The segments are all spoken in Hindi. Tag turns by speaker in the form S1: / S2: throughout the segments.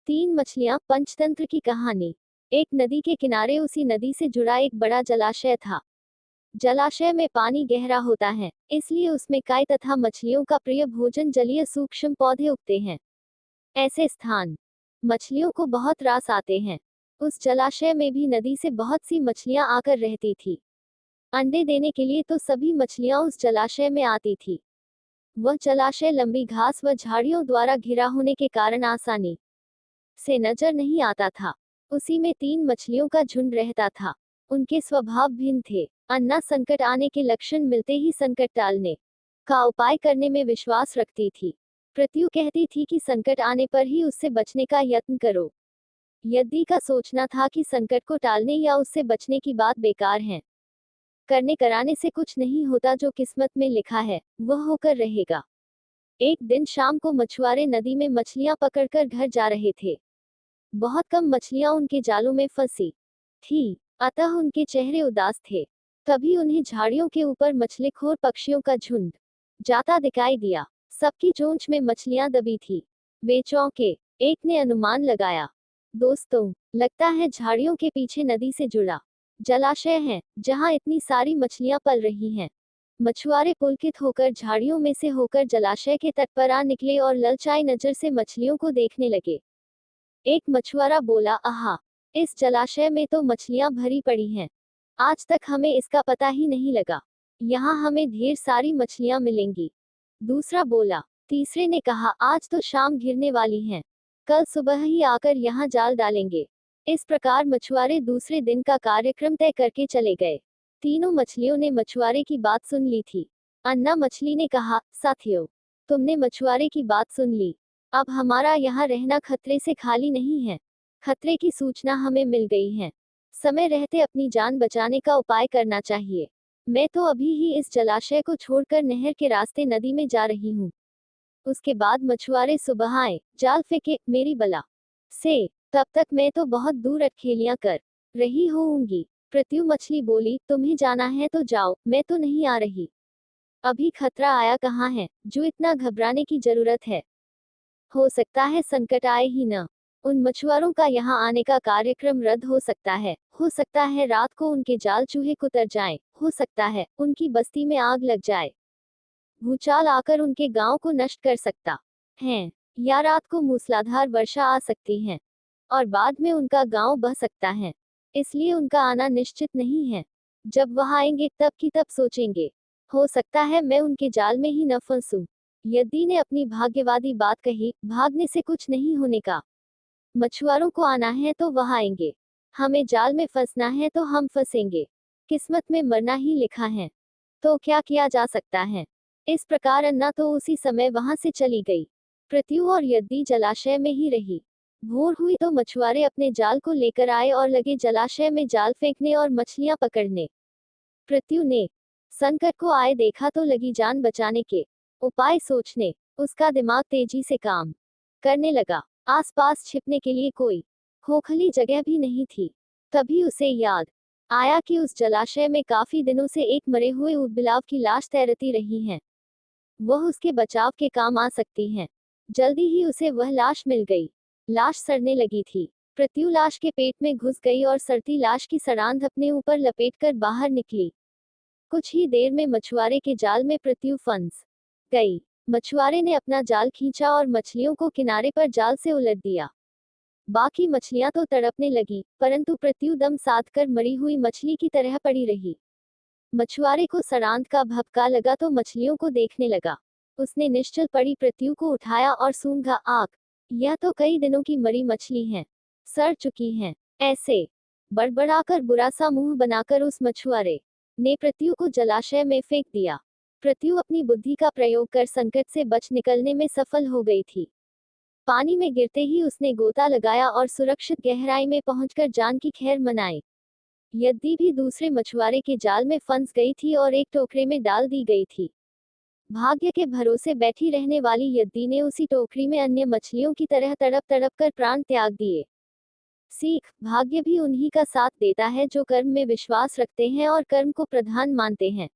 S1: तीन मछलियां, पंचतंत्र की कहानी। एक नदी के किनारे उसी नदी से जुड़ा एक बड़ा जलाशय था। जलाशय में पानी गहरा होता है, इसलिए उसमें काई तथा मछलियों का प्रिय भोजन जलीय सूक्ष्म पौधे उगते हैं। ऐसे स्थान मछलियों को बहुत रास आते हैं। उस जलाशय में भी नदी से बहुत सी मछलियां आकर रहती थी। अंडे देने के लिए तो सभी मछलियां उस जलाशय में आती थी। वह जलाशय लंबी घास व झाड़ियों द्वारा घिरा होने के कारण आसानी से नजर नहीं आता था। उसी में तीन मछलियों का झुंड रहता था। उनके स्वभाव भिन्न थे। अन्ना संकट आने के लक्षण मिलते ही संकट टालने का उपाय करने में विश्वास रखती थी। प्रत्यु कहती थी कि संकट आने पर ही उससे बचने का यत्न करो। यद्दी का सोचना था कि संकट को टालने या उससे बचने की बात बेकार है। करने कराने से कुछ नहीं होता, जो किस्मत में लिखा है वह होकर रहेगा। एक दिन शाम को मछुआरे नदी में मछलियां पकड़कर घर जा रहे थे। बहुत कम मछलियां उनके जालों में फंसी थी, अतः उनके चेहरे उदास थे। तभी उन्हें झाड़ियों के ऊपर मछलीखोर पक्षियों का झुंड जाता दिखाई दिया। सबकी चोंच में मछलियां दबी थी। वे चौंके। एक ने अनुमान लगाया, दोस्तों, लगता है झाड़ियों के पीछे नदी से जुड़ा जलाशय है, जहां इतनी सारी मछलियां पल रही हैं। मछुआरे पुलकित होकर झाड़ियों में से होकर जलाशय के तट पर आ निकले और ललचाई नजर से मछलियों को देखने लगे। एक मछुआरा बोला, आहा, इस जलाशय में तो मछलियां भरी पड़ी हैं। आज तक हमें इसका पता ही नहीं लगा। यहाँ हमें ढेर सारी मछलियां मिलेंगी। दूसरा बोला। तीसरे ने कहा, आज तो शाम घिरने वाली है, कल सुबह ही आकर यहाँ जाल डालेंगे। इस प्रकार मछुआरे दूसरे दिन का कार्यक्रम तय करके चले गए। तीनों मछलियों ने मछुआरे की बात सुन ली थी। अन्ना मछली ने कहा, साथियों, तुमने मछुआरे की बात सुन ली। अब हमारा यहाँ रहना खतरे से खाली नहीं है। खतरे की सूचना हमें मिल गई है। समय रहते अपनी जान बचाने का उपाय करना चाहिए। मैं तो अभी ही इस जलाशय को छोड़कर नहर के रास्ते नदी में जा रही हूँ। उसके बाद मछुआरे सुबह आए, जाल फेंके मेरी बला से। तब तक मैं तो बहुत दूर अटखेलियां कर रही होऊंगी। प्रत्यु मछली बोली, तुम्हें जाना है तो जाओ, मैं तो नहीं आ रही। अभी खतरा आया कहाँ है, जो इतना घबराने की जरूरत है। हो सकता है संकट आए ही न। उन मछुआरों का यहाँ आने का कार्यक्रम रद्द हो सकता है। हो सकता है रात को उनके जाल चूहे कुतर जाएं। हो सकता है उनकी बस्ती में आग लग जाए। भूचाल आकर उनके गांव को नष्ट कर सकता है, या रात को मूसलाधार वर्षा आ सकती है और बाद में उनका गांव बह सकता है। इसलिए उनका आना निश्चित नहीं है। जब वह आएंगे तब की तब सोचेंगे। हो सकता है मैं उनके जाल में ही न फंसूं। यद्दी ने अपनी भाग्यवादी बात कही, भागने से कुछ नहीं होने का। मछुआरों को आना है तो वह आएंगे। हमें जाल में फंसना है तो हम फंसेंगे। किस्मत में मरना ही लिखा है, तो क्या किया जा सकता है। इस प्रकार अन्ना तो उसी समय वहां से चली गई। प्रत्यु और यद्दी जलाशय में ही रही। भोर हुई तो मछुआरे अपने जाल को लेकर आए और लगे जलाशय में जाल फेंकने और मछलियां पकड़ने। प्रत्यु ने संकट को आए देखा तो लगी जान बचाने के उपाय सोचने। उसका दिमाग तेजी से काम करने लगा। आसपास छिपने के लिए कोई खोखली जगह भी नहीं थी। तभी उसे याद आया कि उस जलाशय में काफी दिनों से एक मरे हुए ऊदबिलाव की लाश तैरती रही है। वह उसके बचाव के काम आ सकती है। जल्दी ही उसे वह लाश मिल गई। लाश सड़ने लगी थी। प्रत्यु लाश के पेट में घुस गई और सड़ती लाश की सड़ांध अपने ऊपर लपेटकर बाहर निकली। कुछ ही देर में मछुआरे के जाल में प्रत्यु फंस गई। मछुआरे ने अपना जाल खींचा और मछलियों को किनारे पर जाल से उलट दिया। बाकी मछलियां तो तड़पने लगी, परंतु प्रत्यु दम साध कर मरी हुई मछली की तरह पड़ी रही। मछुआरे को सड़ांध का भपका लगा तो मछलियों को देखने लगा। उसने निश्चल पड़ी प्रत्यु को उठाया और सूंघा, आग, यह तो कई दिनों की मरी मछली है, सड़ चुकी हैं। ऐसे बड़बड़ाकर बुरा सा मुंह बनाकर उस मछुआरे ने प्रत्यु को जलाशय में फेंक दिया। प्रत्यु अपनी बुद्धि का प्रयोग कर संकट से बच निकलने में सफल हो गई थी। पानी में गिरते ही उसने गोता लगाया और सुरक्षित गहराई में पहुंचकर जान की खैर मनाई। यद्दी भी दूसरे मछुआरे के जाल में फंस गई थी और एक टोकरे में डाल दी गई थी। भाग्य के भरोसे बैठी रहने वाली यद्दी ने उसी टोकरी में अन्य मछलियों की तरह तड़प तड़प कर प्राण त्याग दिए। सीख, भाग्य भी उन्हीं का साथ देता है जो कर्म में विश्वास रखते हैं और कर्म को प्रधान मानते हैं।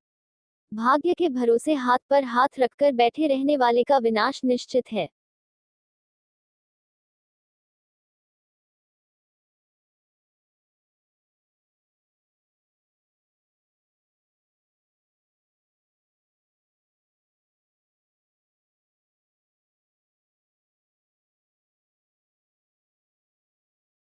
S1: भाग्य के भरोसे हाथ पर हाथ रखकर बैठे रहने वाले का विनाश निश्चित है।